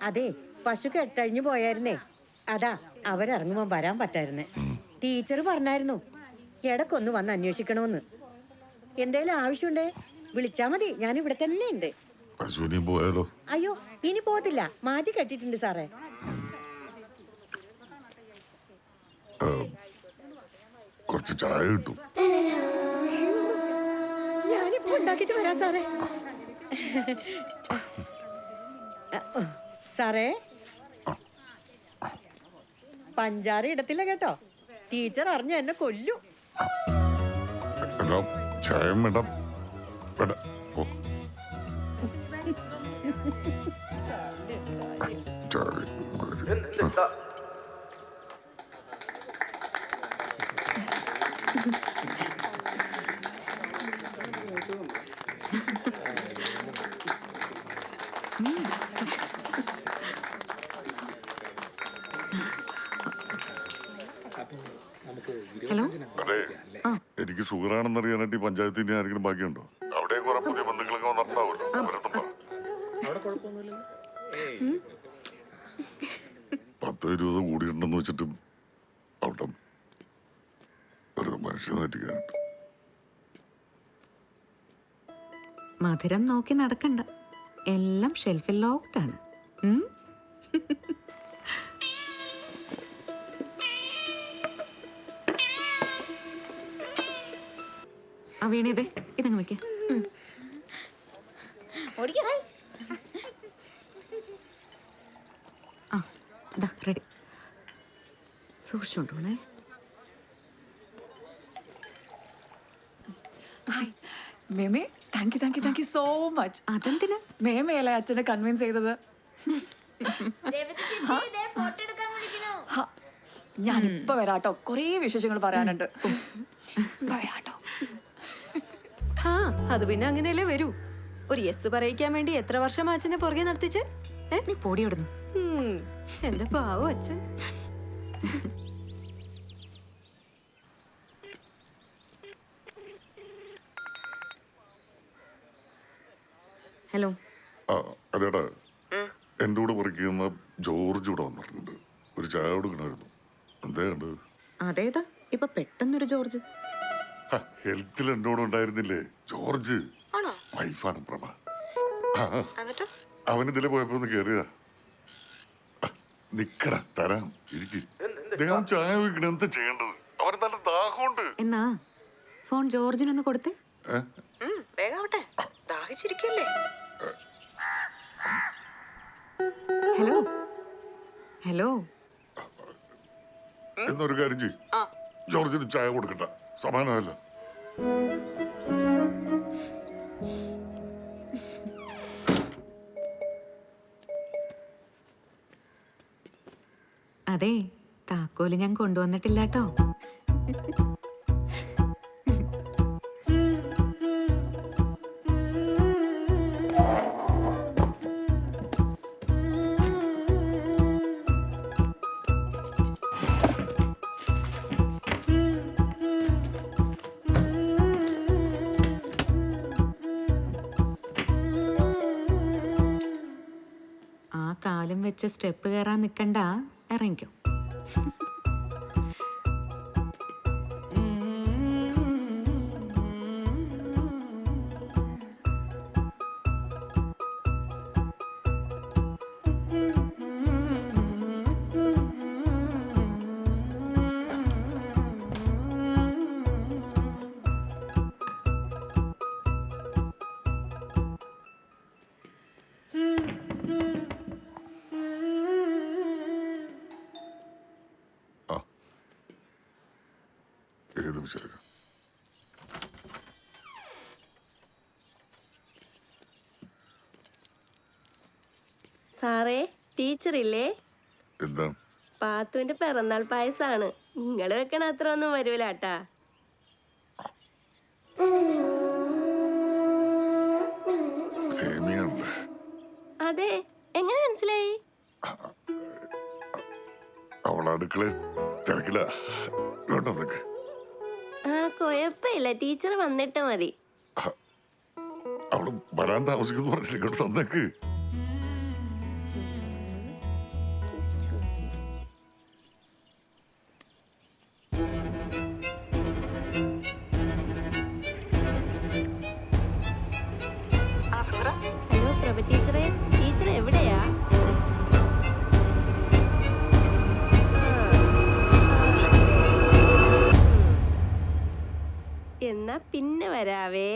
അതെ, പശു കെട്ടഴിഞ്ഞു പോയായിരുന്നേ. അതാ അവരിറങ്ങുമ്പോ വരാൻ പറ്റായിരുന്നേ. ടീച്ചർ പറഞ്ഞായിരുന്നു ഇടക്കൊന്ന് വന്ന് അന്വേഷിക്കണമെന്ന്. എന്തേലും ആവശ്യമുണ്ടേ വിളിച്ചാ മതി, ഞാൻ ഇവിടെ തന്നെ ഉണ്ട്. പോയാലോ? അയ്യോ, ഇനി പോകത്തില്ല, മാറ്റി കെട്ടിട്ടുണ്ട് സാറേ. കുറച്ച് ചായ കിട്ടും. ഞാനിപ്പോ ഉണ്ടാക്കിട്ട് വരാം സാറേ. സാറേ, പഞ്ചാര ഇടത്തില്ല കേട്ടോ, ടീച്ചർ അറിഞ്ഞ എന്നെ കൊല്ലും. ചായ മേഡം. ഹലോ, അതെ, എനിക്ക് ഷുഗറാണെന്ന് അറിയാനായിട്ട് ഈ പഞ്ചായത്തിന്റെ ആരെങ്കിലും ബാക്കിയുണ്ടോ? അവിടെ കുറെ പുതിയ ബന്ധുക്കളൊക്കെ വന്നിട്ടുണ്ടാവുമല്ലോ. 10-20 കൂടിയിട്ടുണ്ടെന്ന് വെച്ചിട്ട് അവിടെ ഒരു മനുഷ്യനെ തെറ്റിക്കാനുണ്ട്. മധുരം നോക്കി നടക്കണ്ട, എല്ലാം ഷെൽഫിൽ ലോക്ക്ഡാണ്. ആ വീണേതേ, ഇതങ്ങ് വെക്ക. ആ ഇതാ റെഡി, സൂക്ഷിച്ചോണ്ടോണേ. മേമേ, താങ്ക് യു സോ മച്ച്. അതെന്തിനാ മേമയല്ലേ അച്ഛനെ കൺവിൻസ് ചെയ്തത്? ഞാൻ ഇപ്പൊ വരാട്ടോ, കൊറേ വിശേഷങ്ങൾ പറയാനുണ്ട്. വരാട്ടോ. ആ, അത് പിന്നെ അങ്ങനെയല്ലേ വരൂ. ഒരു യെസ് പറയിക്കാൻ വേണ്ടി എത്ര വർഷം അച്ഛനെ പുറകെ നടത്തിച്ച്? നീ പൊടിയോടുന്നു. എന്താ പാവം അച്ഛൻ. ഹലോ. അതേടാ, എന്റെ കൂടെ പറിക്കുന്ന ജോർജ് ഇവിടെ വന്നിട്ടുണ്ട്. ഒരു ചായ കൊടുക്കണമായിരുന്നു. എന്തേണ്ട്? അതേതാ ഇപ്പൊ പെട്ടെന്നൊരു ജോർജ്? ഹെൽത്തിൽ എന്നോട് ഉണ്ടായിരുന്നില്ലേ ജോർജ്? വൈഫാണ് പ്രഭ. അവനിതിലെ പോയപ്പോ ഒന്ന് കേറിയതാ. നിക്കടാ, തരാം, ഇരിക്ക്. അദ്ദേഹം ചായ വെക്കണ എന്താ ചെയ്യേണ്ടത്? അവന് നല്ല ദാഹമുണ്ട്. എന്നാ ഫോൺ ജോർജിനൊന്ന് കൊടുത്തേ. വേഗാവട്ടെ, ദാഹിച്ചിരിക്കല്ലേ. Hello hello. എന്നൊരു കാര്യം ചെയ്യും, ജോർജിന് ചായ കൊടുക്കണ്ട, സമാനമല്ല. അതെ, താക്കോല് ഞാൻ കൊണ്ടുവന്നിട്ടില്ലാട്ടോ. ആ കാലം വെച്ച് സ്റ്റെപ്പ് കയറാൻ നിൽക്കണ്ട, ഇറങ്ങിക്കോ. ഏത് വിഷയം? സാറേ, ടീച്ചറില്ലേ? എന്താണ്? പാത്തുവിന്റെ പിറന്നാൾ പായസാണ്. നിങ്ങള് വെക്കണ അത്ര ഒന്നും വരൂലാട്ടാ. അതെ, എങ്ങനെ മനസ്സിലായി? അവളടുക്കള തിരക്കില്ല. ആ, കൊഴപ്പില്ല, ടീച്ചർ വന്നിട്ട് മതി. അവള് വരാൻ താമസിക്കുന്നു പറഞ്ഞില്ല, ഇങ്ങോട്ട് തന്നേക്ക്. ഹലോ പ്രഭ ടീച്ചറെ, ടീച്ചർ എവിടെയാ? എന്നാ പിന്നെ വരാവേ.